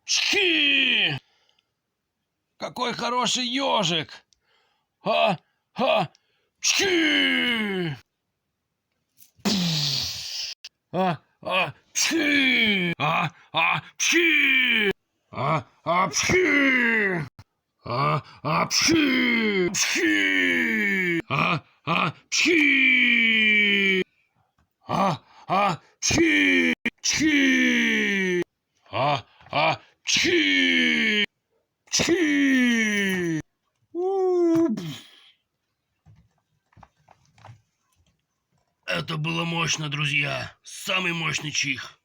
Чхи! Какой хороший ежик! Чхи! Пши! Пши! Пши! Пши! Пши! Пши! Пши! Пши! Пши! Пши! Это было мощно, друзья. Самый мощный чих.